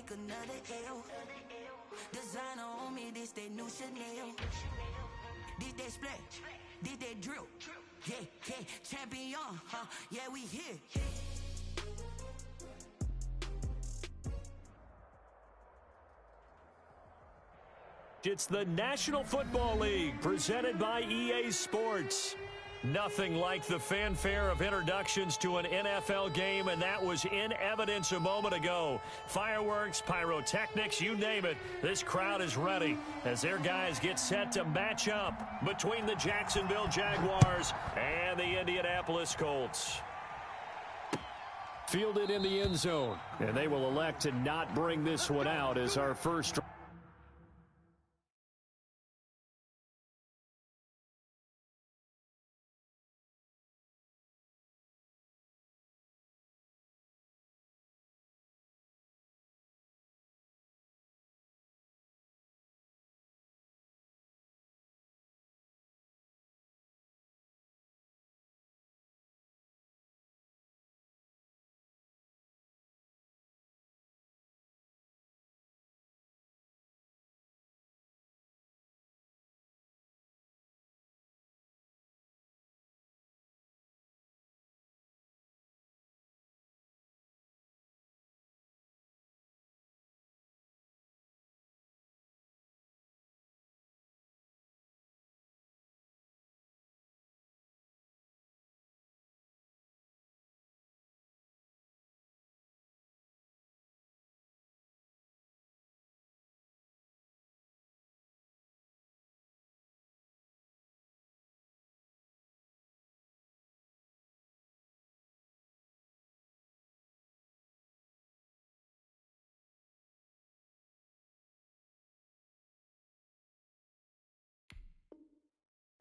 take another L. Designer on me, this that new Chanel. This that splash, this that drill. Yeah, yeah, champion, huh? Yeah, we here. It's the National Football League presented by EA Sports. Nothing like the fanfare of introductions to an NFL game, and that was in evidence a moment ago. Fireworks, pyrotechnics, you name it. This crowd is ready as their guys get set to match up between the Jacksonville Jaguars and the Indianapolis Colts. Fielded in the end zone, and they will elect to not bring this one out as our first.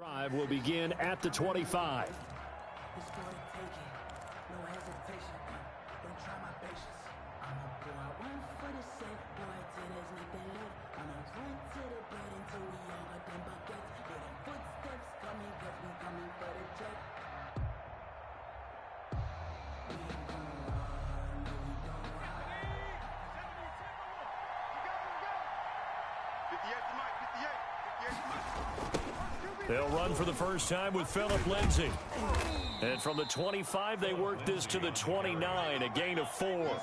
Drive will begin at the 25. They'll run for the first time with Phillip Lindsay. And from the 25, they work this to the 29, a gain of 4.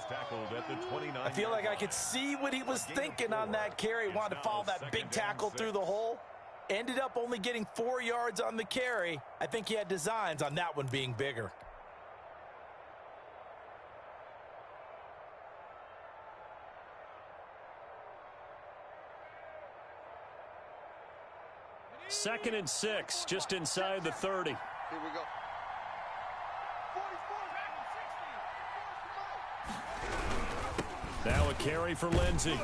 I feel like I could see what he was thinking on that carry. Wanted to follow that big tackle through the hole. Ended up only getting 4 yards on the carry. I think he had designs on that one being bigger. Second and 6, just inside the 30. Here we go. Now a carry for Lindsay.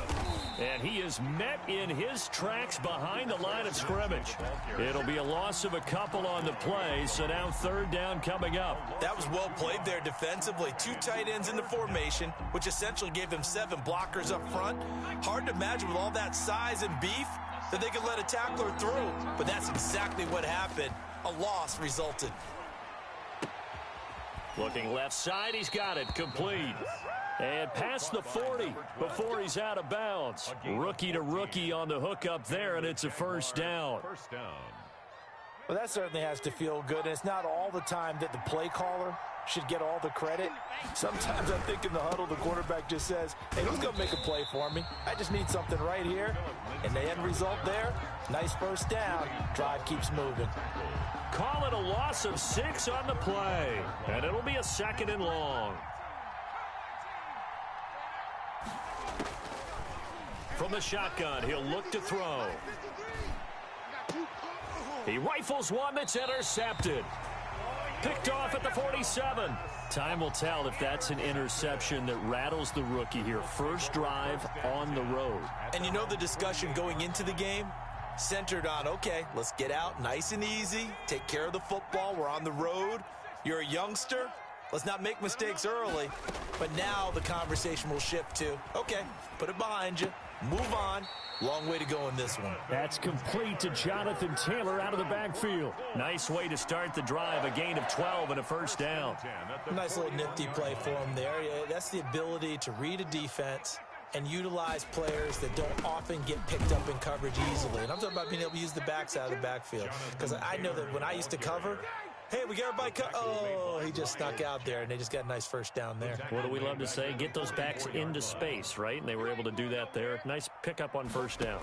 And he is met in his tracks behind the line of scrimmage. It'll be a loss of a couple on the play, so now third down coming up. That was well played there defensively. 2 tight ends in the formation, which essentially gave him 7 blockers up front. Hard to imagine with all that size and beef that they could let a tackler through, but that's exactly what happened. A loss resulted. Looking left side, he's got it, complete. And past the 40 before he's out of bounds. Rookie to rookie on the hookup there, and it's a first down. Well, that certainly has to feel good, and it's not all the time that the play caller should get all the credit. Sometimes I think in the huddle, the quarterback just says, hey, who's going to make a play for me? I just need something right here. And the end result there, nice first down. Drive keeps moving. Call it a loss of 6 on the play. And it'll be a second and long. From the shotgun, he'll look to throw. He rifles one that's intercepted. Picked off at the 47. Time will tell if that's an interception that rattles the rookie here. First drive on the road. And you know the discussion going into the game? Centered on, okay, let's get out nice and easy. Take care of the football. We're on the road. You're a youngster. Let's not make mistakes early. But now the conversation will shift to, okay, put it behind you. Move on. Long way to go in this one. That's complete to Jonathan Taylor out of the backfield. Nice way to start the drive. A gain of 12 and a first down. Nice little nifty play for him there. Yeah, that's the ability to read a defense, and utilize players that don't often get picked up in coverage easily. And I'm talking about being able to use the backside of the backfield. Because I know that when I used to cover, hey, we got everybody oh, he just snuck out there, and they just got a nice first down there. What do we love to say? Get those backs into space, right? And they were able to do that there. Nice pickup on first down.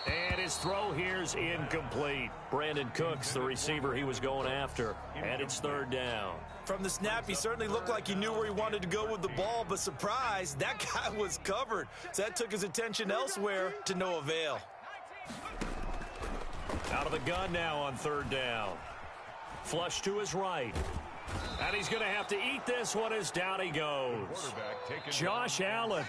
And his throw here's incomplete. Brandon Cooks, the receiver he was going after. And it's third down. From the snap, he certainly looked like he knew where he wanted to go with the ball, but surprise, that guy was covered. So that took his attention elsewhere to no avail. Out of the gun now on third down. Flush to his right. And he's going to have to eat this one as down he goes. Josh Allen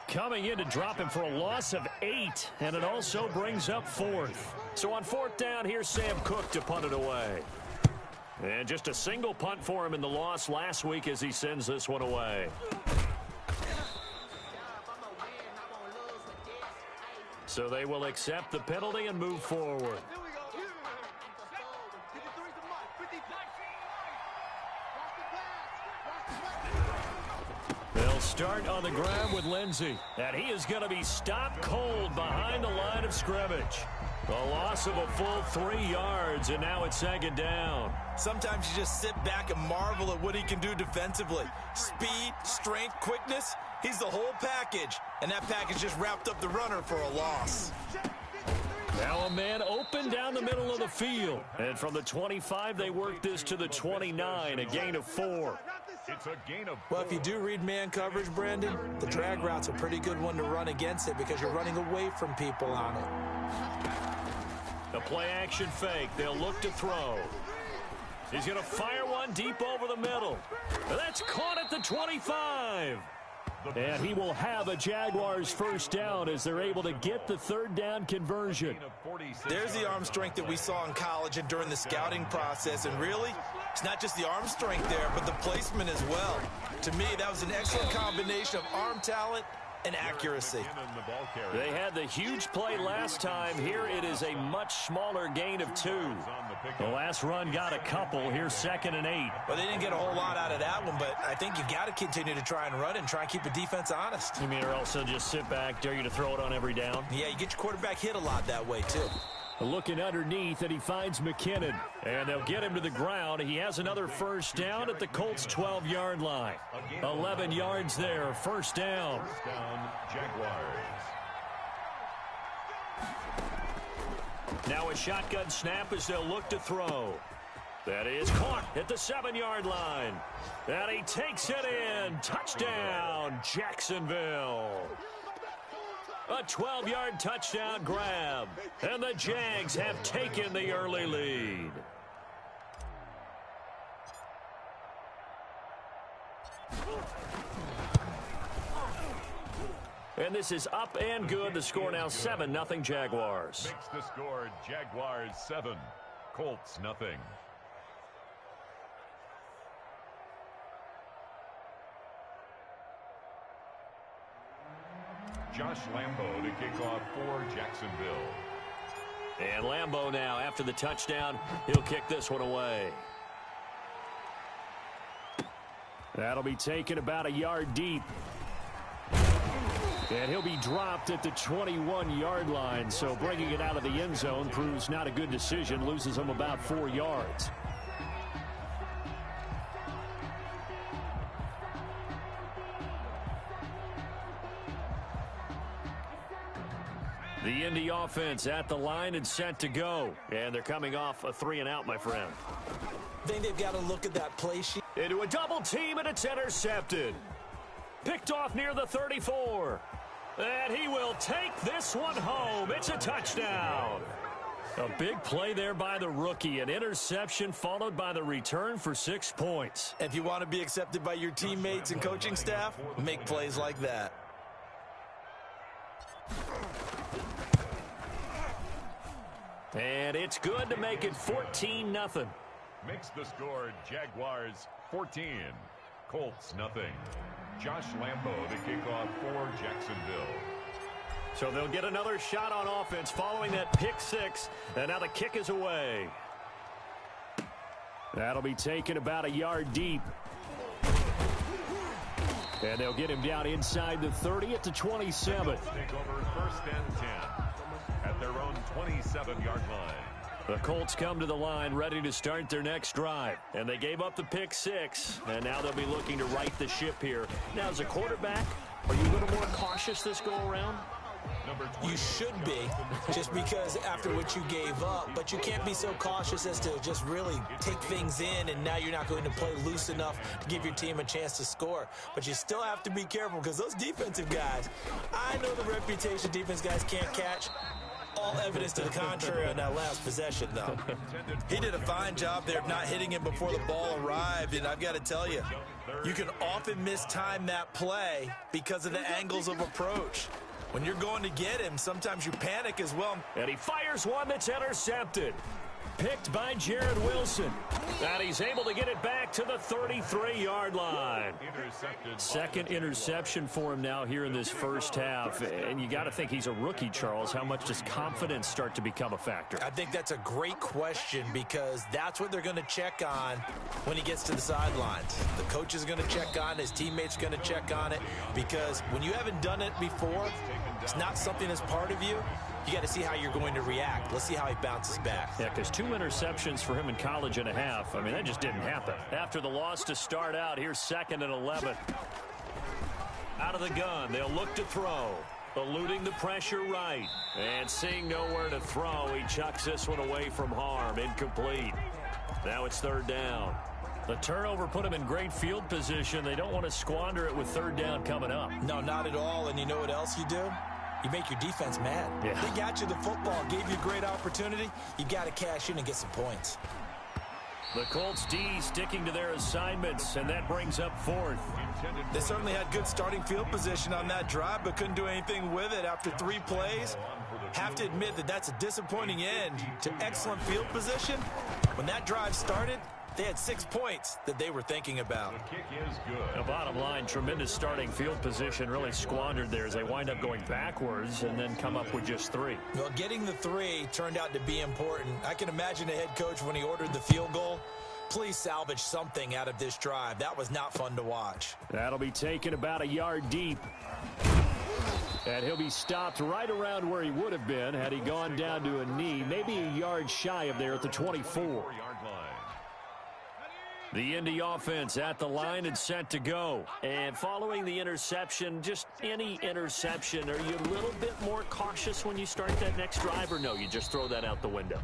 coming in to drop him for a loss of 8, and it also brings up fourth. So on fourth down, here's Sam Cook to punt it away. And just a single punt for him in the loss last week as he sends this one away. So they will accept the penalty and move forward. They'll start on the ground with Lindsey. And he is going to be stopped cold behind the line of scrimmage. A loss of a full 3 yards, and now it's second down. Sometimes you just sit back and marvel at what he can do defensively. Speed, strength, quickness, he's the whole package. And that package just wrapped up the runner for a loss. Now a man open down the middle of the field. And from the 25, they work this to the 29, a gain of 4. It's a gain of 4. Well, if you do read man coverage, Brandon, the drag route's a pretty good one to run against it because you're running away from people on it. The play-action fake. They'll look to throw. He's going to fire one deep over the middle. That's caught at the 25. And he will have a Jaguars first down as they're able to get the third down conversion. There's the arm strength that we saw in college and during the scouting process. And really, it's not just the arm strength there, but the placement as well. To me, that was an excellent combination of arm talent and accuracy. They had the huge play last time. Here it is a much smaller gain of 2. The last run got a couple. Here's 2nd and 8. Well, they didn't get a whole lot out of that one, but I think you got to continue to try and run and try and keep the defense honest. You mean or also just sit back, dare you to throw it on every down? Yeah, you get your quarterback hit a lot that way, too. Looking underneath, and he finds McKinnon. And they'll get him to the ground. He has another first down at the Colts' 12-yard line. 11 yards there, first down. First down, Jaguars. Now a shotgun snap as they'll look to throw. That is caught at the 7-yard line. And he takes it in. Touchdown, Jacksonville. A 12-yard touchdown grab. And the Jags have taken the early lead. And this is up and good. The score now 7-0 Jaguars. Makes the score Jaguars 7, Colts nothing. Josh Lambo to kick off for Jacksonville. And Lambo now, after the touchdown, he'll kick this one away. That'll be taken about a yard deep. And he'll be dropped at the 21-yard line, so bringing it out of the end zone proves not a good decision, loses him about 4 yards. The Indy offense at the line and set to go. And they're coming off a 3-and-out, my friend. I think they've got to look at that play sheet. Into a double team, and it's intercepted. Picked off near the 34. And he will take this one home. It's a touchdown. A big play there by the rookie. An interception followed by the return for 6 points. If you want to be accepted by your teammates and coaching staff, make plays like that. And it's good to make it 14-0. Makes the score Jaguars 14, Colts nothing. Josh Lambo to kick off for Jacksonville. So they'll get another shot on offense following that pick 6. And now the kick is away. That'll be taken about a yard deep. And they'll get him down inside the 30 at the 27. Take over 1st and 10 at their own 27-yard line. The Colts come to the line ready to start their next drive. And they gave up the pick 6. And now they'll be looking to right the ship here. Now, as a quarterback, are you a little more cautious this go-around? You should be, just because after what you gave up. But you can't be so cautious as to just really take things in, and now you're not going to play loose enough to give your team a chance to score. But you still have to be careful, because those defensive guys, I know the reputation defense guys can't catch. All evidence to the contrary on that last possession, though. He did a fine job there of not hitting him before the ball arrived, and I've got to tell you, you can often mistime that play because of the angles of approach. When you're going to get him, sometimes you panic as well. And he fires one that's intercepted. Picked by Jared Wilson. And he's able to get it back to the 33-yard line. Second interception for him now here in this first half. And you got to think he's a rookie, Charles. How much does confidence start to become a factor? I think that's a great question, because that's what they're going to check on when he gets to the sidelines. The coach is going to check on it. His teammates are going to check on it, because when you haven't done it before, it's not something that's part of you. You got to see how you're going to react. Let's see how he bounces back. Yeah, because 2 interceptions for him in college and a half. I mean, that just didn't happen. After the loss to start out, here's 2nd and 11. Out of the gun, they'll look to throw. Eluding the pressure right. And seeing nowhere to throw, he chucks this one away from harm. Incomplete. Now it's 3rd down. The turnover put him in great field position. They don't want to squander it with 3rd down coming up. No, not at all. And you know what else you do? You make your defense mad. Yeah. They got you the football, gave you a great opportunity. You got to cash in and get some points. The Colts D sticking to their assignments, and that brings up 4th. They certainly had good starting field position on that drive, but couldn't do anything with it after 3 plays. Have to admit that that's a disappointing end to excellent field position. When that drive started, they had 6 points that they were thinking about. The kick is good. The bottom line, tremendous starting field position, really squandered there as they wind up going backwards and then come up with just 3. Well, getting the 3 turned out to be important. I can imagine the head coach when he ordered the field goal. Please salvage something out of this drive. That was not fun to watch. That'll be taken about a yard deep. And he'll be stopped right around where he would have been had he gone down to a knee, maybe a yard shy of there at the 24. 4-yard line. The Indy offense at the line and set to go. And following the interception, just any interception, are you a little bit more cautious when you start that next drive, or no, you just throw that out the window?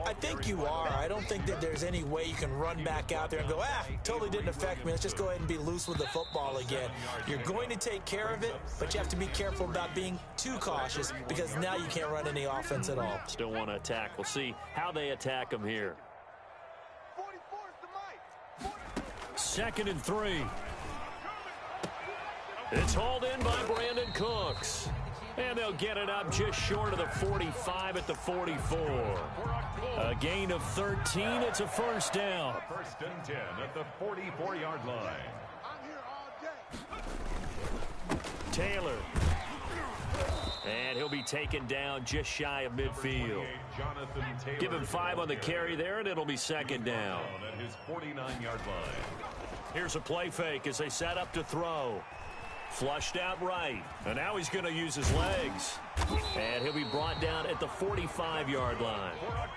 I think you are. I don't think that there's any way you can run back out there and go, totally didn't affect me. Let's just go ahead and be loose with the football again. You're going to take care of it, but you have to be careful about being too cautious, because now you can't run any offense at all. Still want to attack. We'll see how they attack him here. 2nd and 3. It's hauled in by Brandon Cooks. And they'll get it up just short of the 45 at the 44. A gain of 13. It's a 1st down. 1st and 10 at the 44-yard line. Taylor. And he'll be taken down just shy of midfield. Give him 5 on the carry there, and it'll be 2nd down. At his 49-yard line. Here's a play fake as they set up to throw. Flushed out right. And now he's going to use his legs. And he'll be brought down at the 45-yard line.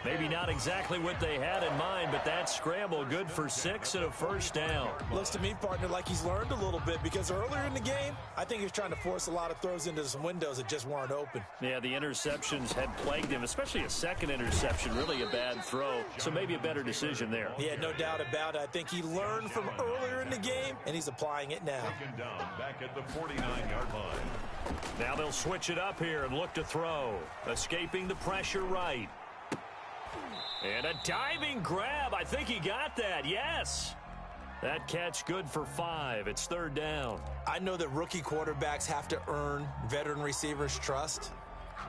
Maybe not exactly what they had in mind, but that scramble good for 6 and a 1st down. Looks to me, partner, like he's learned a little bit, because earlier in the game, I think he was trying to force a lot of throws into some windows that just weren't open. Yeah, the interceptions had plagued him, especially a 2nd interception, really a bad throw. So maybe a better decision there. Yeah, no doubt about it. I think he learned from earlier in the game, and he's applying it now. Taken down back at the 49-yard line. Now they'll switch it up here and look to throw. Escaping the pressure right. And a diving grab. I think he got that. Yes. That catch good for 5. It's 3rd down. I know that rookie quarterbacks have to earn veteran receivers' trust.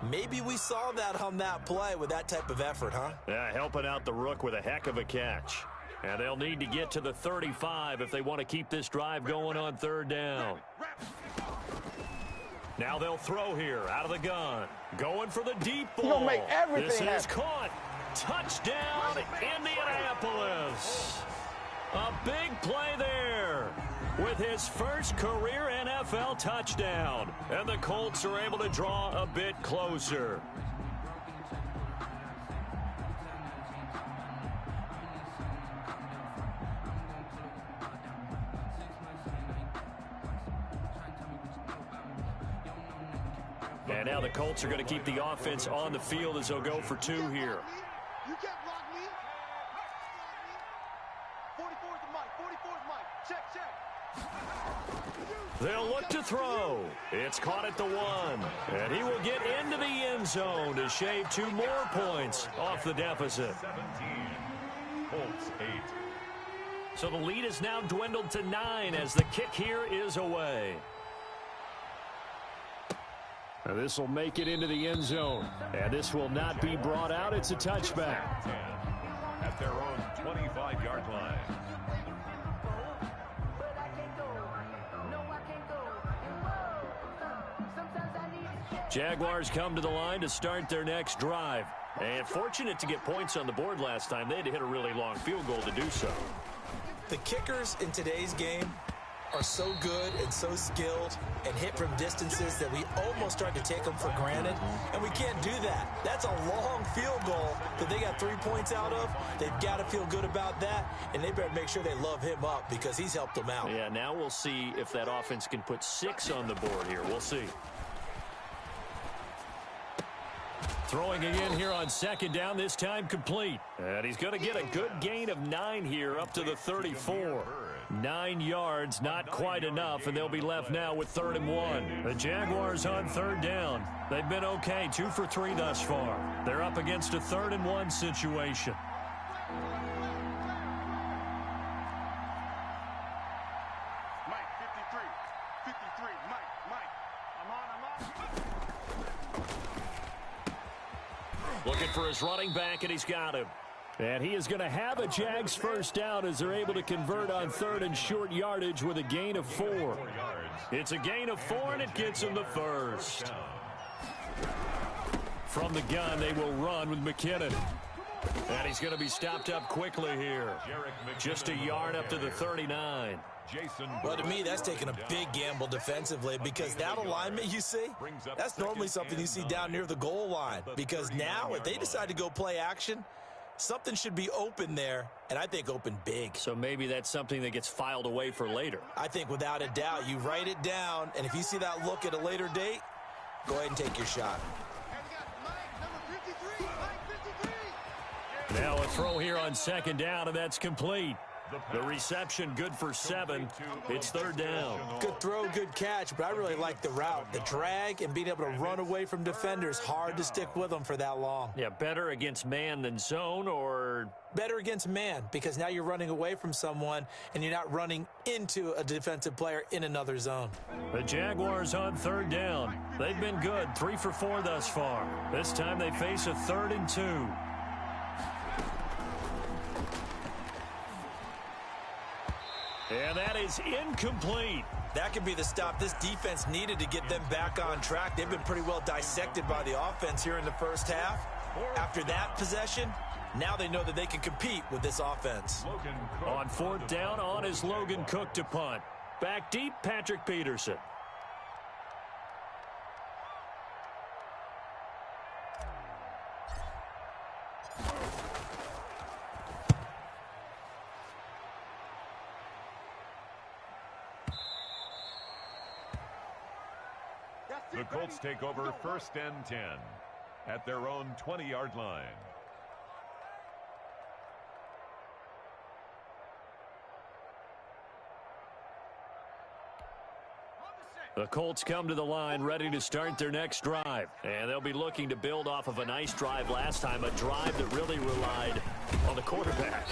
Maybe we saw that on that play with that type of effort, huh? Yeah, helping out the rook with a heck of a catch. And they'll need to get to the 35 if they want to keep this drive going on 3rd down. Now they'll throw here out of the gun. Going for the deep ball. He's gonna make everything This is caught. Touchdown, Indianapolis. A big play there. with his first career NFL touchdown. And the Colts are able to draw a bit closer. And now the Colts are going to keep the offense on the field as they'll go for 2 here. You can't block me. 44's the mic. 44's mic. Check. They'll look to throw. It's caught at the 1. And he will get into the end zone to shave 2 more points off the deficit. 17. Colts 8. So the lead is now dwindled to 9 as the kick here is away. This will make it into the end zone. And this will not be brought out. It's a touchback. 10 at their own 25-yard line. Jaguars come to the line to start their next drive. And fortunate to get points on the board last time. They had to hit a really long field goal to do so. The kickers in today's game are so good and so skilled and hit from distances that we almost start to take them for granted, and we can't do that. That's a long field goal that they got 3 points out of. They've got to feel good about that, and they better make sure they love him up because he's helped them out. Yeah, now we'll see if that offense can put 6 on the board here. We'll see. Throwing again here on second down, this time complete. And he's going to get a good gain of 9 here up to the 34. 9 yards, not quite enough, and they'll be left now with 3rd and 1. The Jaguars on 3rd down. They've been okay, 2 for 3 thus far. They're up against a 3rd and 1 situation. Mike, 53. 53. Mike. I'm on. Looking for his running back, and he's got him. And he is going to have a Jags first down as they're able to convert on 3rd and short yardage with a gain of 4. It's a gain of 4, and it gets him the first. From the gun, they will run with McKinnon. And he's going to be stopped up quickly here. Just a yard up to the 39. Well, to me, that's taking a big gamble defensively because that alignment you see, that's normally something you see down near the goal line. Because now, if they decide to go play action, something should be open there, and I think open big. So maybe that's something that gets filed away for later. I think without a doubt, you write it down, and if you see that look at a later date, go ahead and take your shot. And we got Mike, number 53. Mike, 53. Now a throw here on second down, and that's complete. The reception good for 7. It's 3rd down. Good throw, good catch, but I really like the route. The drag and being able to run away from defenders, hard to stick with them for that long. Yeah, better against man than zone, or better against man because now you're running away from someone and you're not running into a defensive player in another zone. The Jaguars on 3rd down. They've been good, 3 for 4 thus far. This time they face a 3rd and 2. And that is incomplete. That could be the stop this defense needed to get them back on track. They've been pretty well dissected by the offense here in the first half. After that possession, now they know that they can compete with this offense. On 4th down, on is Logan Cook to punt. Back deep, Patrick Peterson. The Colts take over 1st and 10 at their own 20-yard line. The Colts come to the line ready to start their next drive. And they'll be looking to build off of a nice drive last time, a drive that really relied on the quarterback.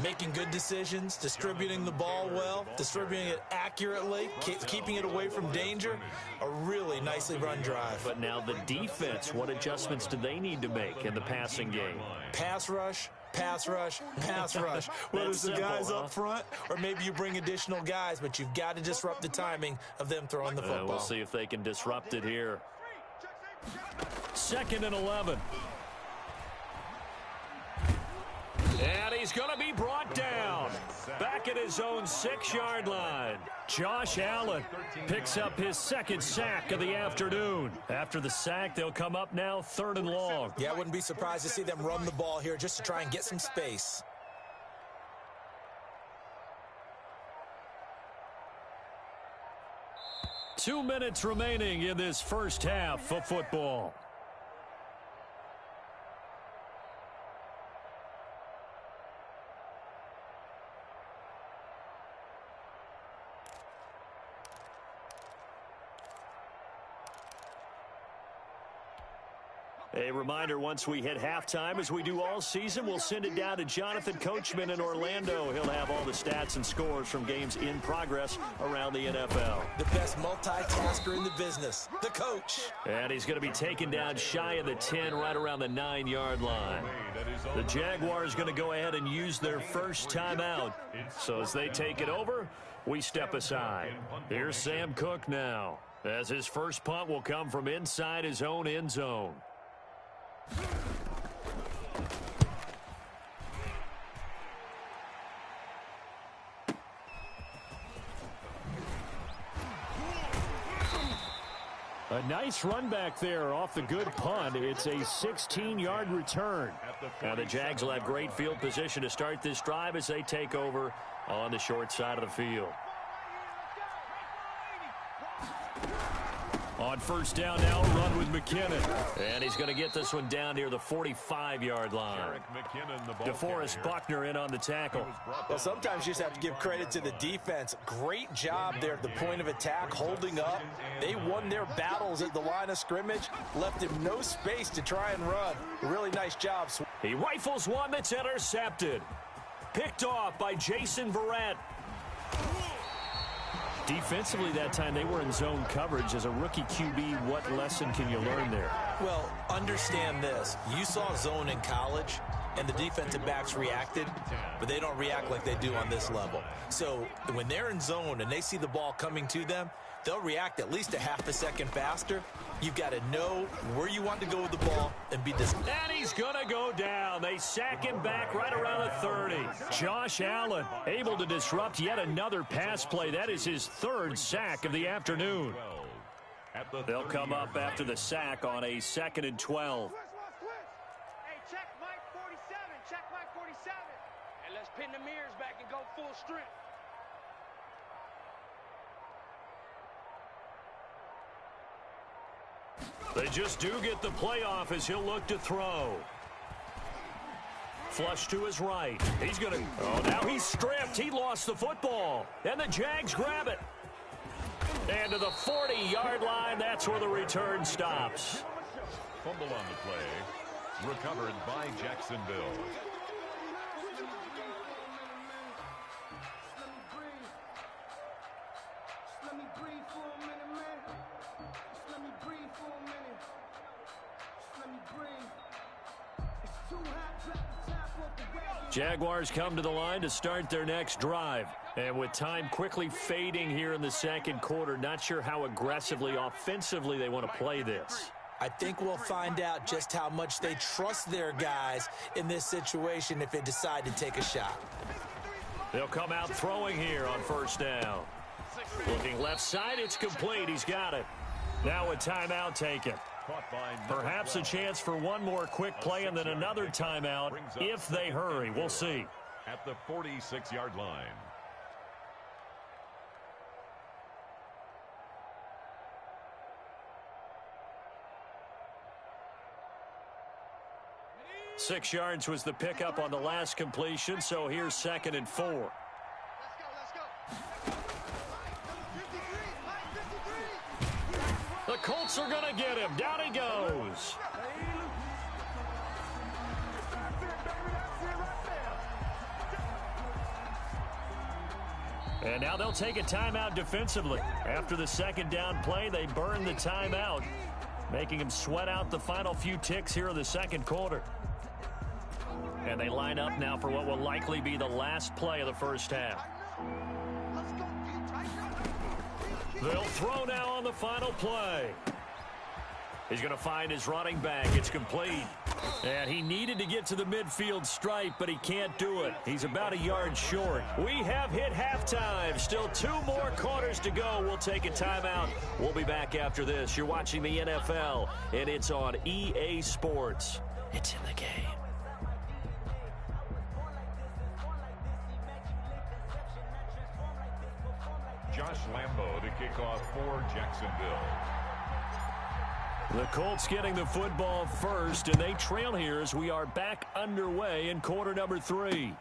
Making good decisions, distributing the ball well, distributing it accurately, keeping it away from danger. A really nicely run drive. But now the defense, what adjustments do they need to make in the passing game? Pass rush, pass rush, pass rush. Whether it's the guys up front or maybe you bring additional guys, but you've got to disrupt the timing of them throwing the football. We'll see if they can disrupt it here. 2nd and 11. And he's going to be brought down. Back back at his own 6-yard line. Josh Allen picks up his second sack of the afternoon. After the sack, they'll come up now 3rd and long. Yeah, I wouldn't be surprised to see them run the ball here just to try and get some space. Two minutes remaining in this first half of football. A reminder, once we hit halftime, as we do all season, we'll send it down to Jonathan Coachman in Orlando. He'll have all the stats and scores from games in progress around the NFL. The best multitasker in the business, the coach. And he's going to be taken down shy of the 10, right around the 9-yard line. The Jaguars going to go ahead and use their first timeout. So as they take it over, we step aside. Here's Sam Cook now, as his first punt will come from inside his own end zone. A nice run back there off the good punt. It's a 16-yard return. Now the Jags will have great field position to start this drive as they take over on the short side of the field. On first down now, run with McKinnon. And he's going to get this one down near the 45-yard line. DeForest Buckner in on the tackle. Well, sometimes you just have to give credit to the defense. Great job there at the point of attack, holding up. They won their battles at the line of scrimmage, left him no space to try and run. Really nice job. He rifles one that's intercepted. Picked off by Jason Verrett. Defensively that time, they were in zone coverage. As a rookie QB, what lesson can you learn there? Well, understand this. You saw zone in college, and the defensive backs reacted, but they don't react like they do on this level. So when they're in zone and they see the ball coming to them, they'll react at least a half a second faster. You've got to know where you want to go with the ball and be disciplined. And he's going to go down. They sack him back right around the 30. Josh Allen able to disrupt yet another pass play. That is his 3rd sack of the afternoon. They'll come up after the sack on a 2nd and 12. Hey, check Mike 47. Check Mike 47. And let's pin the mirrors back and go full strength. They just do get the playoff as he'll look to throw. Flush to his right. He's going to... Oh, now he's stripped. He lost the football. And the Jags grab it. And to the 40-yard line, that's where the return stops. Fumble on the play. Recovered by Jacksonville. Jaguars come to the line to start their next drive. And with time quickly fading here in the second quarter, not sure how aggressively, offensively they want to play this. I think we'll find out just how much they trust their guys in this situation if they decide to take a shot. They'll come out throwing here on first down. Looking left side, it's complete. He's got it. Now a timeout taken. Perhaps a chance for one more quick play and then another timeout if they hurry. We'll see. At the 46-yard line. Six yards was the pickup on the last completion, so here's 2nd and 4. Let's go. The Colts are going to get him. Down he goes. And now they'll take a timeout defensively. After the second down play, they burn the timeout, making him sweat out the final few ticks here in the second quarter. And they line up now for what will likely be the last play of the first half. They'll throw now on the final play. He's going to find his running back. It's complete. And he needed to get to the midfield stripe, but he can't do it. He's about a yard short. We have hit halftime. Still 2 more quarters to go. We'll take a timeout. We'll be back after this. You're watching the NFL, and it's on EA Sports. It's in the game. Josh Lambo to kick off for Jacksonville. The Colts getting the football first, and they trail here as we are back underway in quarter number 3.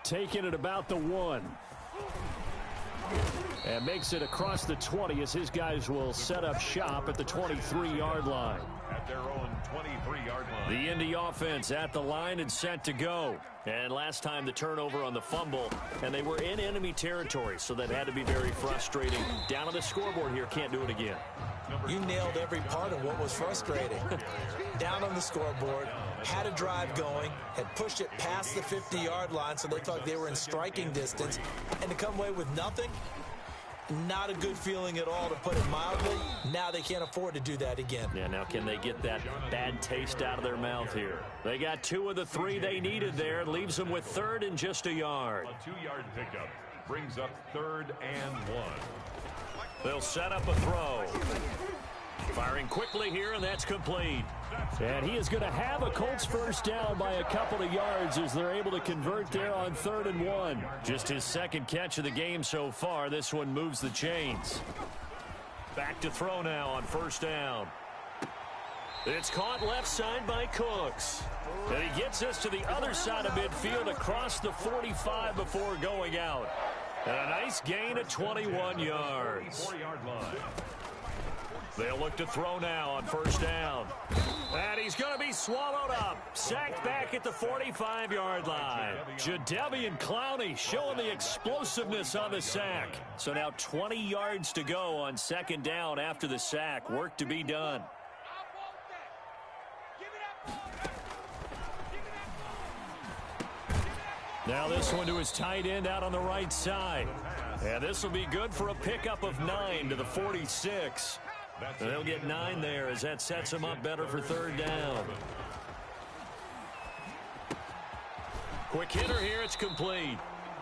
Taking it about the 1. And makes it across the 20 as his guys will set up shop at the 23-yard line. At their own 23-yard line. The Indy offense at the line and set to go. And last time the turnover on the fumble, and they were in enemy territory, so that had to be very frustrating. Down on the scoreboard here, can't do it again. You nailed every part of what was frustrating. Down on the scoreboard, had a drive going, had pushed it past the 50-yard line so they thought they were in striking distance, and to come away with nothing, not a good feeling at all, to put it mildly. Now they can't afford to do that again. Yeah, now can they get that bad taste out of their mouth here? They got 2 of the 3 they needed there. Leaves them with 3rd and just a yard. A 2-yard pickup brings up 3rd and 1. They'll set up a throw. Firing quickly here, and that's complete. And he is going to have a Colts first down by a couple of yards as they're able to convert there on 3rd and 1. Just his 2nd catch of the game so far. This one moves the chains. Back to throw now on 1st down. It's caught left side by Cooks. And he gets us to the other side of midfield across the 45 before going out. And a nice gain of 21 yards. 4-yard line. They'll look to throw now on 1st down. And he's going to be swallowed up. Sacked back at the 45-yard line. Jadeveon Clowney showing the explosiveness on the sack. So now 20 yards to go on 2nd down after the sack. Work to be done. Now this one to his tight end out on the right side. And this will be good for a pickup of 9 to the 46. And they'll get 9 there as that sets him up better for 3rd down. Quick hitter here, it's complete.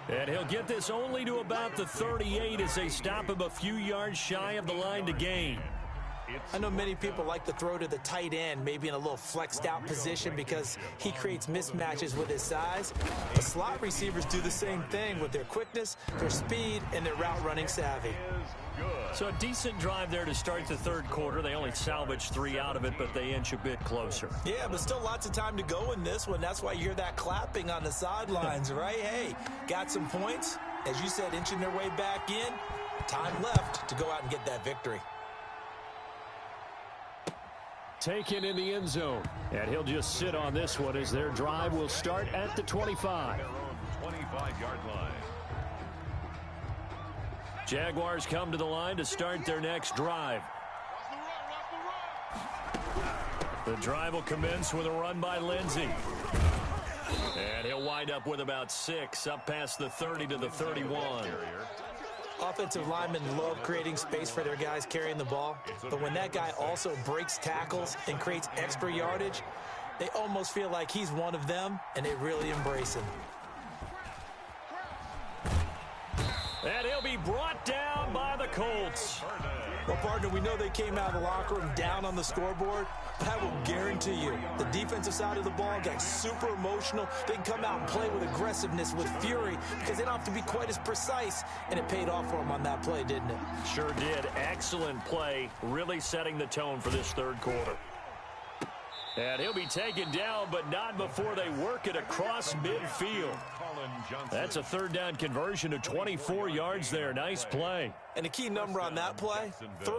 And he'll get this only to about the 38 as they stop him a few yards shy of the line to gain. I know many people like to throw to the tight end, maybe in a little flexed out position because he creates mismatches with his size. The slot receivers do the same thing with their quickness, their speed, and their route running savvy. So a decent drive there to start the 3rd quarter. They only salvaged 3 out of it, but they inch a bit closer. Yeah, but still lots of time to go in this one. That's why you hear that clapping on the sidelines, right? Hey, got some points. As you said, inching their way back in. Time left to go out and get that victory. Taken in the end zone. And he'll just sit on this one as their drive will start at the 25. 25-yard line. Jaguars come to the line to start their next drive. The drive will commence with a run by Lindsey. And he'll wind up with about 6 up past the 30 to the 31. Offensive linemen love creating space for their guys carrying the ball, but when that guy also breaks tackles and creates extra yardage, they almost feel like he's one of them, and they really embrace him. And he'll be brought down by the Colts. Well, partner, we know they came out of the locker room down on the scoreboard, but I will guarantee you the defensive side of the ball got super emotional. They can come out and play with aggressiveness, with fury, because they don't have to be quite as precise, and it paid off for them on that play, didn't it? Sure did. Excellent play, really setting the tone for this 3rd quarter. And he'll be taken down, but not before they work it across midfield. That's a 3rd down conversion of 24 yards there. Nice play. And the key number on that play, 3.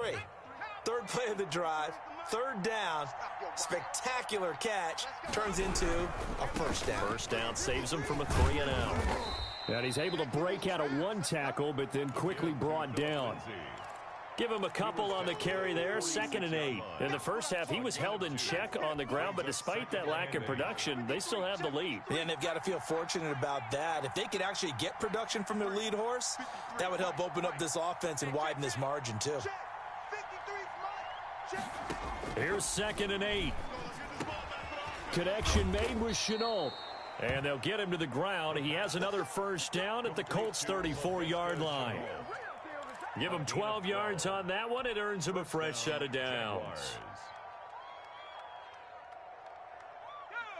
3rd play of the drive, 3rd down, spectacular catch, turns into a 1st down. 1st down saves him from a 3 and out. And he's able to break out of 1 tackle, but then quickly brought down. Give him a couple on the carry there, 2nd and 8. In the first half, he was held in check on the ground, but despite that lack of production, they still have the lead. And they've got to feel fortunate about that. If they could actually get production from their lead horse, that would help open up this offense and widen this margin, too. Here's 2nd and 8. connection made with Shenault. And they'll get him to the ground. He has another first down at the Colts' 34-yard line. Give him 12 yards on that one. It earns him a fresh set of downs.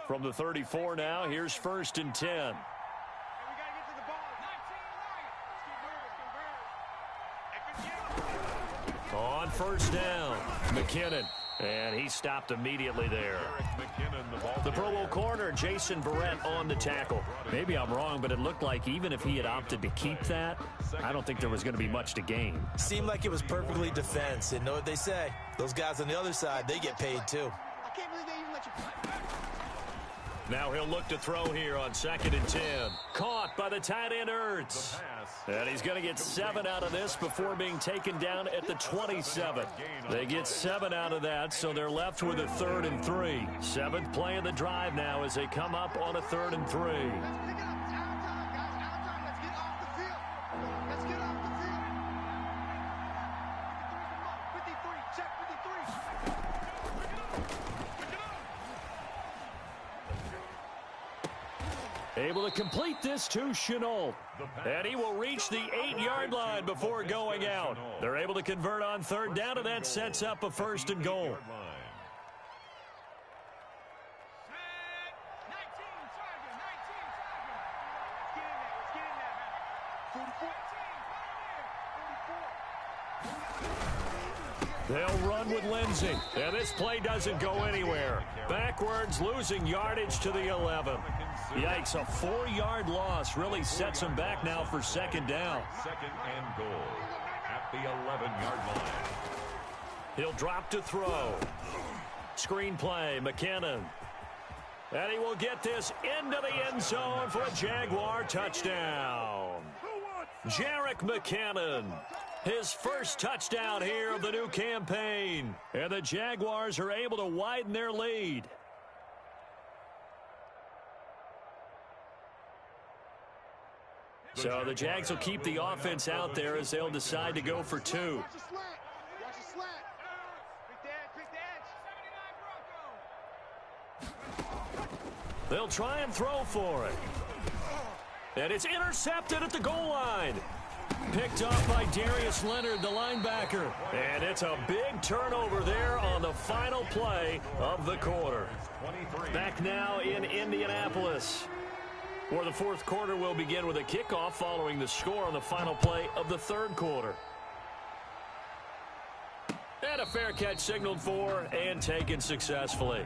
From the 34 now, here's 1st and 10. On first down, McKinnon. And he stopped immediately there. The Pro Bowl corner, Jason Verrett, on the tackle. Maybe I'm wrong, but it looked like even if he had opted to keep that, I don't think there was going to be much to gain. Seemed like it was perfectly defense. And know what they say? Those guys on the other side, they get paid too. I can't believe they even let you. Now he'll look to throw here on 2nd and 10. Caught by the tight end Ertz. And he's going to get 7 out of this before being taken down at the 27. They get 7 out of that, so they're left with a 3rd and 3. 7th play of the drive now as they come up on a 3rd and 3. Able to complete this to Shenault. And he will reach the 8-yard line before going out. They're able to convert on 3rd down, and that sets up a 1st and goal. They'll run with Lindsey. And this play doesn't go anywhere. Backwards, losing yardage to the 11. Yikes, a 4-yard loss really sets him back now for 2nd down. 2nd and goal at the 11-yard line. He'll drop to throw. Screen play, McKinnon. And he will get this into the end zone for a Jaguar touchdown. Jerick McKinnon. His first touchdown here of the new campaign. And the Jaguars are able to widen their lead. So the Jags will keep the offense out there as they'll decide to go for 2. They'll try and throw for it. And it's intercepted at the goal line. Picked off by Darius Leonard, the linebacker. And it's a big turnover there on the final play of the quarter. Back now in Indianapolis, where the 4th quarter will begin with a kickoff following the score on the final play of the 3rd quarter. And a fair catch signaled for and taken successfully.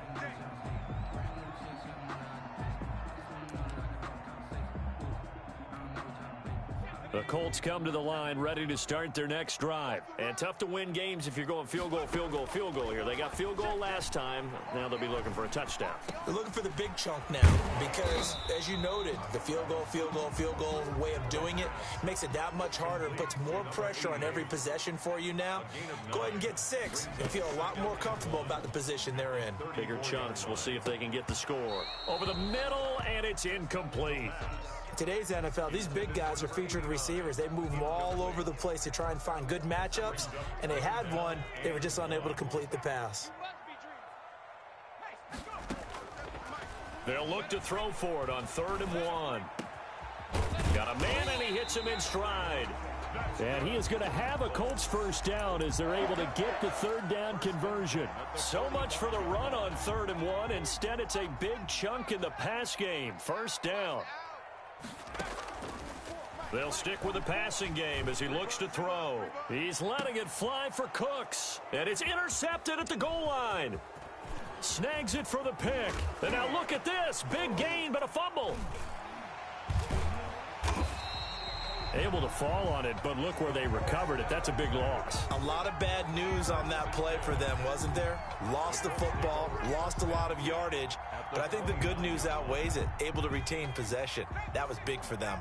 The Colts come to the line ready to start their next drive. And tough to win games if you're going field goal, field goal, field goal here. They got field goal last time. Now they'll be looking for a touchdown. They're looking for the big chunk now because, as you noted, the field goal way of doing it makes it that much harder and puts more pressure on every possession for you now. Go ahead and get 6 and feel a lot more comfortable about the position they're in. Bigger chunks. We'll see if they can get the score. Over the middle, and it's incomplete. Today's NFL, these big guys are featured receivers. They move them all over the place to try and find good matchups, and they had one. They were just unable to complete the pass. They'll look to throw for it on 3rd and 1. Got a man, and he hits him in stride. And he is going to have a Colts first down as they're able to get the 3rd down conversion. So much for the run on 3rd and 1. Instead, it's a big chunk in the pass game. First down. They'll stick with the passing game as he looks to throw. He's letting it fly for Cooks. And it's intercepted at the goal line. Snags it for the pick. And now look at this. Big gain, but a fumble. Able to fall on it, but look where they recovered it. That's a big loss. A lot of bad news on that play for them, wasn't there? Lost the football, lost a lot of yardage, but I think the good news outweighs it. Able to retain possession. That was big for them.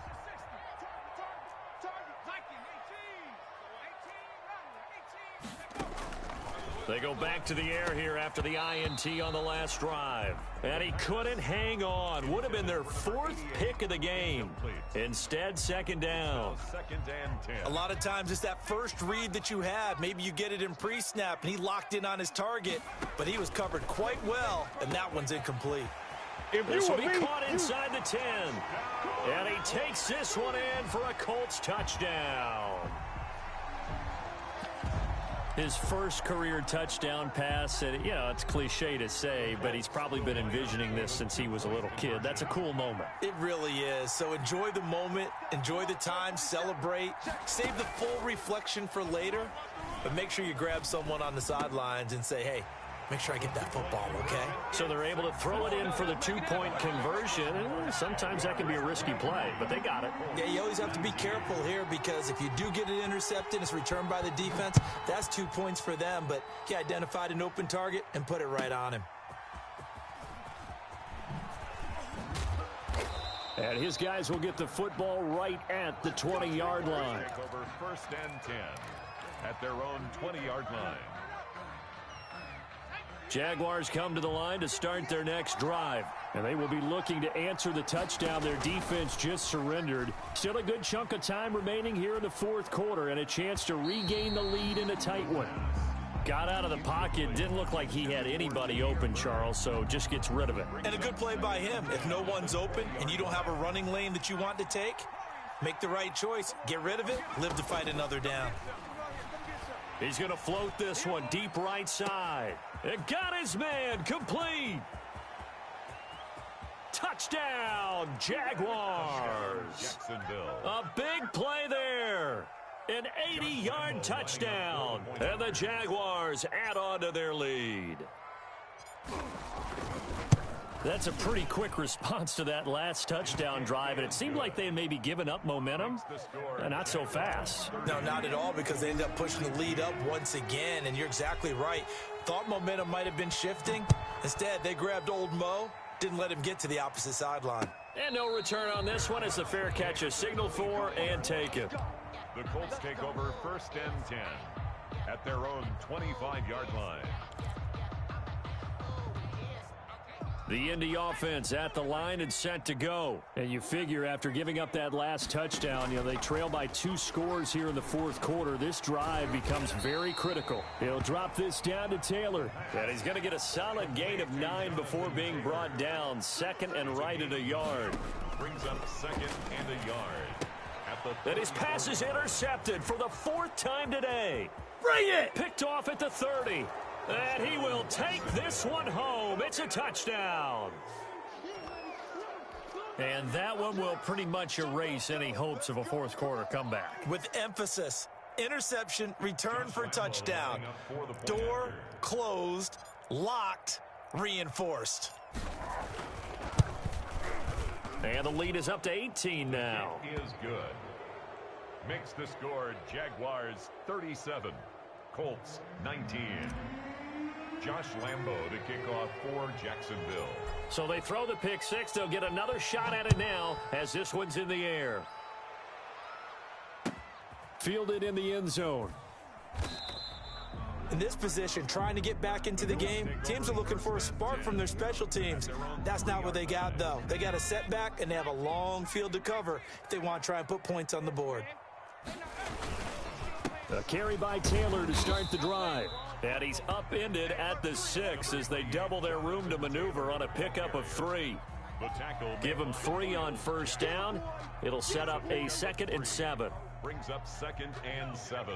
They go back to the air here after the INT on the last drive. And he couldn't hang on. Would have been their 4th pick of the game. Instead, 2nd down. 2nd and 10. A lot of times it's that first read that you have. Maybe you get it in pre-snap, and he locked in on his target, but he was covered quite well, and that one's incomplete. This will be caught inside the 10. And he takes this one in for a Colts touchdown. His first career touchdown pass, and it's cliche to say, but he's probably been envisioning this since he was a little kid. That's a cool moment. It really is. So enjoy the moment, enjoy the time, celebrate, save the full reflection for later, but make sure you grab someone on the sidelines and say, hey, make sure I get that football, okay? So they're able to throw it in for the 2-point conversion. Sometimes that can be a risky play, but they got it. Yeah, you always have to be careful here because if you do get it intercepted, it's returned by the defense, that's 2 points for them. But he identified an open target and put it right on him. And his guys will get the football right at the 20-yard line. Over 1st and 10 at their own 20-yard line. Jaguars come to the line to start their next drive. And they will be looking to answer the touchdown their defense just surrendered. Still a good chunk of time remaining here in the 4th quarter and a chance to regain the lead in a tight one. Got out of the pocket. Didn't look like he had anybody open, Charles, so just gets rid of it. And a good play by him. If no one's open and you don't have a running lane that you want to take, make the right choice. Get rid of it. Live to fight another down. He's going to float this one deep right side. It got his man complete. Touchdown, Jaguars. Jacksonville. A big play there. An 80-yard touchdown. And the Jaguars add on to their lead. That's a pretty quick response to that last touchdown drive, and it seemed like they had maybe given up momentum. Not so fast. No, not at all, because they ended up pushing the lead up once again, and you're exactly right. Thought momentum might have been shifting. Instead, they grabbed old Mo, didn't let him get to the opposite sideline. And no return on this one as the fair catch is signaled for and taken. The Colts take over 1st and 10 at their own 25-yard line. The Indy offense at the line and set to go. And you figure after giving up that last touchdown, they trail by 2 scores here in the 4th quarter. This drive becomes very critical. He'll drop this down to Taylor. And he's going to get a solid gain of 9 before being brought down. 2nd and right at a yard. Brings up 2nd and a yard. And his pass is intercepted for the 4th time today. Bring it! Picked off at the 30. And he will take this one home. It's a touchdown. And that one will pretty much erase any hopes of a 4th quarter comeback. With emphasis, interception, return for touchdown. Door closed, locked, reinforced. And the lead is up to 18 now. It is good. Makes the score Jaguars 37, Colts 19. Josh Lambo to kick off for Jacksonville. So they throw the pick 6. They'll get another shot at it now as this one's in the air. Fielded in the end zone. In this position, trying to get back into the game, teams are looking for a spark from their special teams. That's not what they got, though. They got a setback, and they have a long field to cover if they want to try and put points on the board. A carry by Taylor to start the drive. And he's upended at the 6 as they double their room to maneuver on a pickup of 3. Give him 3 on 1st down. It'll set up a 2nd and 7. Brings up 2nd and 7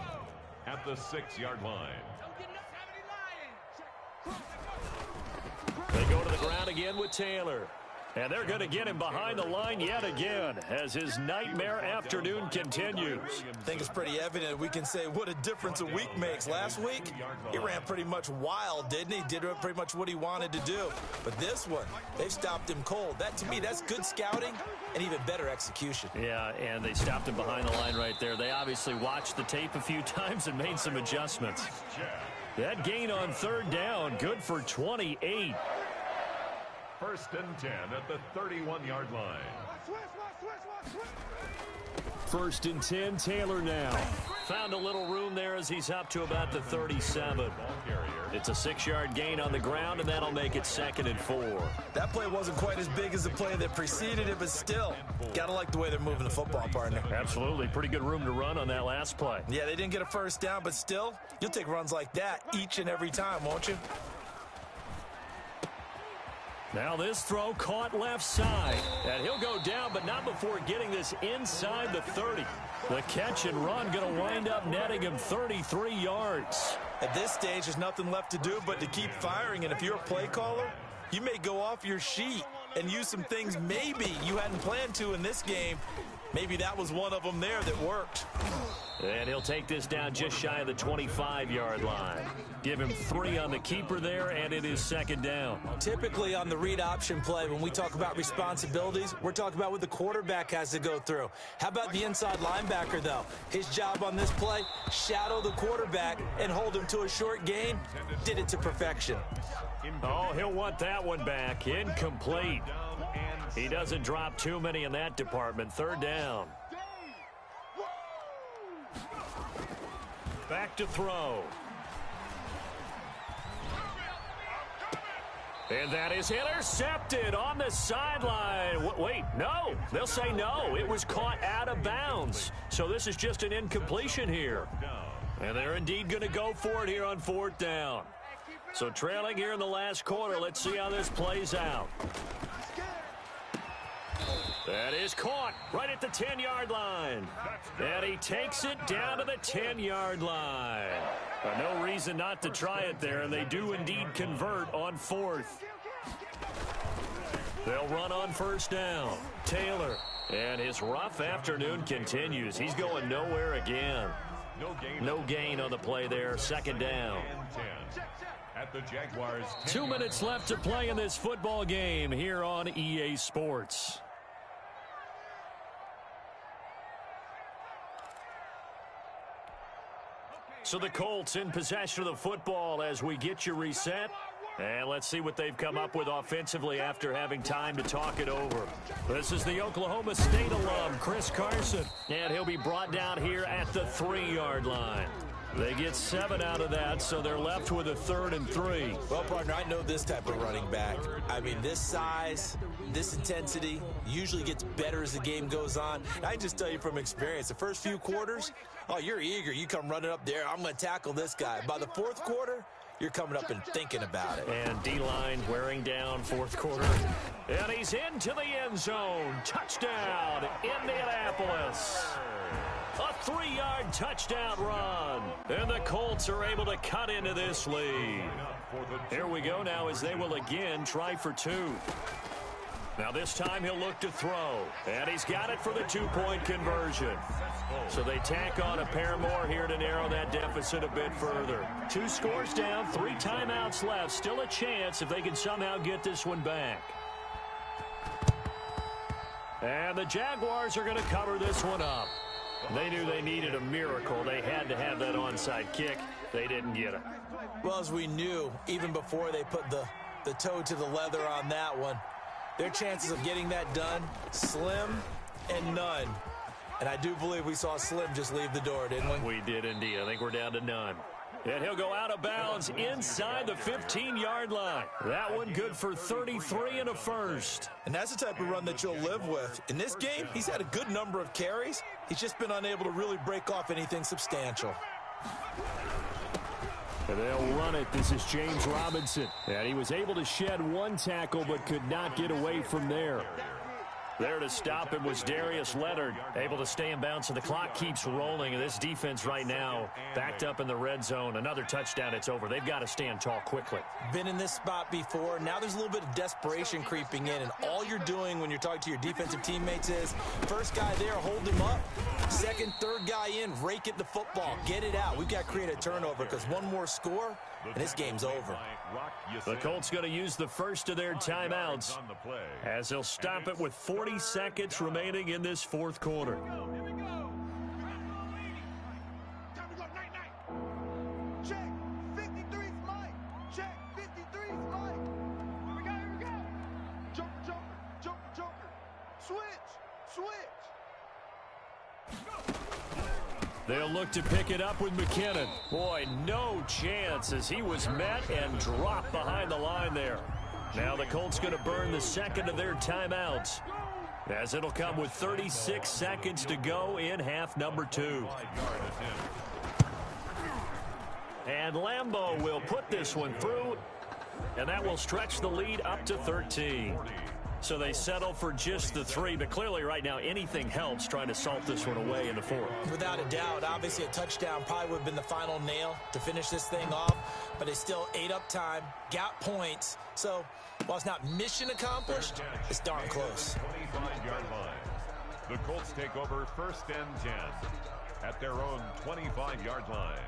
at the 6-yard line. They go to the ground again with Taylor. And they're going to get him behind the line yet again as his nightmare afternoon continues. I think it's pretty evident we can say what a difference a week makes. Last week, he ran pretty much wild, didn't he? Did pretty much what he wanted to do. But this one, they've stopped him cold. That, to me, that's good scouting and even better execution. Yeah, and they stopped him behind the line right there. They obviously watched the tape a few times and made some adjustments. That gain on 3rd down, good for 28. 1st and 10 at the 31-yard line. 1st and 10, Taylor now. Found a little room there as he's up to about the 37. It's a 6-yard gain on the ground, and that'll make it 2nd and 4. That play wasn't quite as big as the play that preceded it, but still, got to like the way they're moving the football, partner. Absolutely. Pretty good room to run on that last play. Yeah, they didn't get a 1st down, but still, you'll take runs like that each and every time, won't you? Now this throw caught left side. And he'll go down, but not before getting this inside the 30. The catch and run going to wind up netting him 33 yards. At this stage, there's nothing left to do but to keep firing. And if you're a play caller, you may go off your sheet and use some things maybe you hadn't planned to in this game. Maybe that was one of them there that worked. And he'll take this down just shy of the 25-yard line. Give him 3 on the keeper there, and it is second down. Typically on the read option play, when we talk about responsibilities, we're talking about what the quarterback has to go through. How about the inside linebacker, though? His job on this play, shadow the quarterback and hold him to a short gain. Did it to perfection. Oh, he'll want that one back. Incomplete. He doesn't drop too many in that department. Third down. Back to throw. And that is intercepted on the sideline. Wait, no. They'll say no. It was caught out of bounds. So this is just an incompletion here. And they're indeed going to go for it here on fourth down. So trailing here in the last quarter. Let's see how this plays out. That is caught right at the 10-yard line. And he takes it down to the 10-yard line. No reason not to try it there, and they do indeed convert on fourth. They'll run on first down. Taylor. And his rough afternoon continues. He's going nowhere again. No gain on the play there. Second down. At the Jaguars. 2 minutes left to play in this football game here on EA Sports. So the Colts in possession of the football as we get you reset. And let's see what they've come up with offensively after having time to talk it over. This is the Oklahoma State alum, Chris Carson. And he'll be brought down here at the 3-yard line. They get 7 out of that, so they're left with a 3rd and 3. Well, partner, I know this type of running back. I mean, this size, this intensity usually gets better as the game goes on. And I just tell you from experience, the first few quarters, oh, you're eager. You come running up there. I'm going to tackle this guy. By the fourth quarter, you're coming up and thinking about it. And D-line wearing down fourth quarter. And he's into the end zone. Touchdown, Indianapolis. A 3-yard touchdown run. And the Colts are able to cut into this lead. Here we go now as they will again try for 2. Now this time he'll look to throw. And he's got it for the 2-point conversion. So they tack on a pair more here to narrow that deficit a bit further. 2 scores down, 3 timeouts left. Still a chance if they can somehow get this one back. And the Jaguars are going to cover this one up. They knew they needed a miracle. They had to have that onside kick. They didn't get it. Well, as we knew, even before they put the toe to the leather on that one, their chances of getting that done, slim and none. And I do believe we saw Slim just leave the door, didn't we? We did indeed. I think we're down to none. And he'll go out of bounds inside the 15-yard line. That one good for 33 and a first. And that's the type of run that you'll live with. In this game, he's had a good number of carries. He's just been unable to really break off anything substantial. And they'll run it. This is James Robinson. And he was able to shed 1 tackle but could not get away from there. There to stop him was Darius Leonard, able to stay in bounds, so the clock keeps rolling. And this defense right now backed up in the red zone. Another touchdown, it's over. They've got to stand tall quickly. Been in this spot before. Now there's a little bit of desperation creeping in, and all you're doing when you're talking to your defensive teammates is first guy there, hold him up. Second, third guy in, rake at the football. Get it out. We've got to create a turnover because one more score, and this game's over. The Colts going to use the first of their timeouts as they'll stop it with 40 seconds remaining in this fourth quarter. Check, 53's Mike. Check, 53's Mike. Here we go. Joker. Switch. They'll look to pick it up with McKinnon. Boy, no chance as he was met and dropped behind the line there. Now the Colts going to burn the second of their timeouts, as it'll come with 36 seconds to go in half number 2. And Lambeau will put this one through, And that will stretch the lead up to 13. So they settle for just the 3, but clearly right now anything helps trying to salt this one away in the 4th. Without a doubt, obviously a touchdown probably would have been the final nail to finish this thing off, but they still ate up time, got points. So while it's not mission accomplished, it's darn close. 25-yard line. The Colts take over 1st and 10 at their own 25-yard line.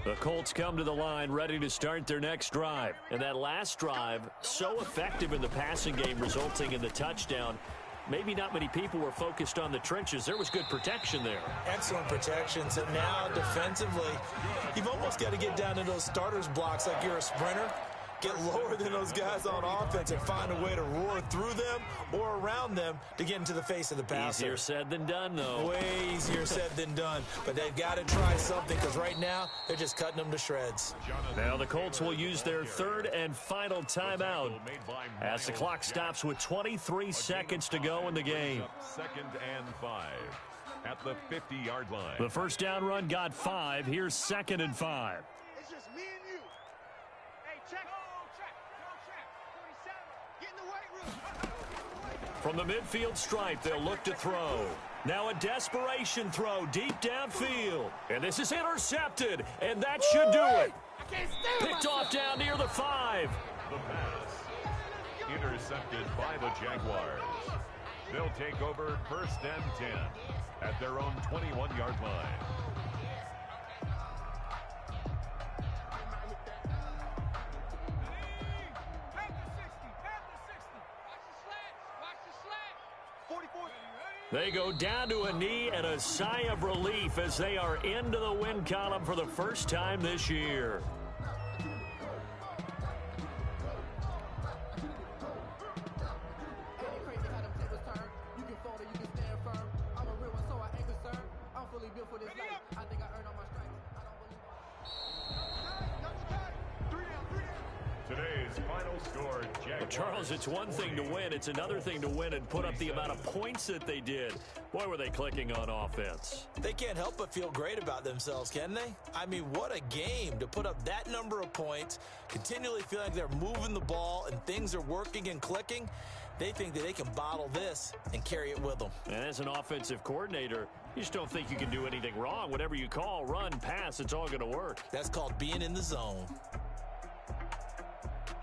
The Colts come to the line ready to start their next drive. And that last drive, so effective in the passing game, resulting in the touchdown. Maybe not many people were focused on the trenches. There was good protection there. Excellent protection. So now defensively, you've almost got to get down to those starters blocks like you're a sprinter. Get lower than those guys on offense and find a way to roar through them or around them to get into the face of the passer. Easier said than done, though. Way easier said than done. But they've got to try something because right now they're just cutting them to shreds. Now the Colts will use their 3rd and final timeout as the clock stops with 23 seconds to go in the game. 2nd and 5 at the 50-yard line. The first down run got 5. Here's 2nd and 5. It's just me and you. Hey, check. Get in the weight room. From the midfield stripe, they'll look to throw. Now a desperation throw deep downfield. And this is intercepted, and that should do it. Picked off down near the 5. The pass intercepted by the Jaguars. They'll take over 1st and 10 at their own 21-yard line. They go down to a knee and a sigh of relief as they are into the win column for the first time this year. Today's final score, Jaguars. Charles, it's one thing to win. It's another thing to win and put up the amount of points that they did. Boy, were they clicking on offense. They can't help but feel great about themselves, can they? I mean, what a game to put up that number of points, continually feel like they're moving the ball and things are working and clicking. They think that they can bottle this and carry it with them. And as an offensive coordinator, you just don't think you can do anything wrong. Whatever you call, run, pass, it's all going to work. That's called being in the zone.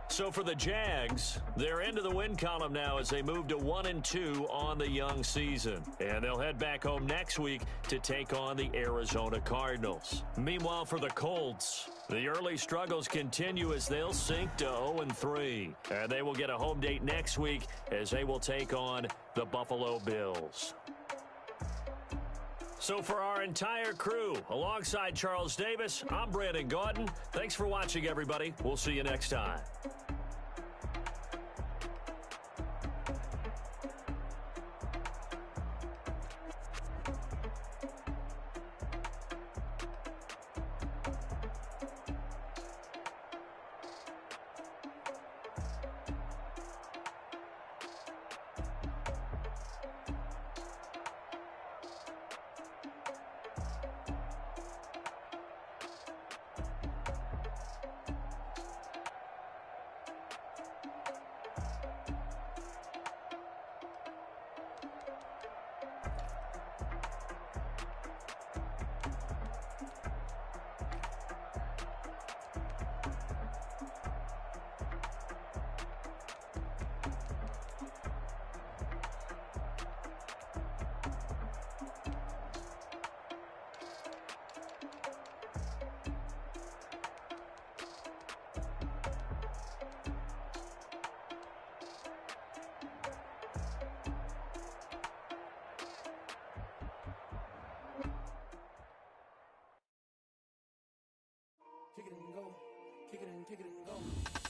So for the Jags, they're into the win column now as they move to 1-2 on the young season. And they'll head back home next week to take on the Arizona Cardinals. Meanwhile, for the Colts, the early struggles continue as they'll sink to 0-3. And they will get a home date next week as they will take on the Buffalo Bills. So for our entire crew, alongside Charles Davis, I'm Brandon Gaudin. Thanks for watching, everybody. We'll see you next time. Kick it and go.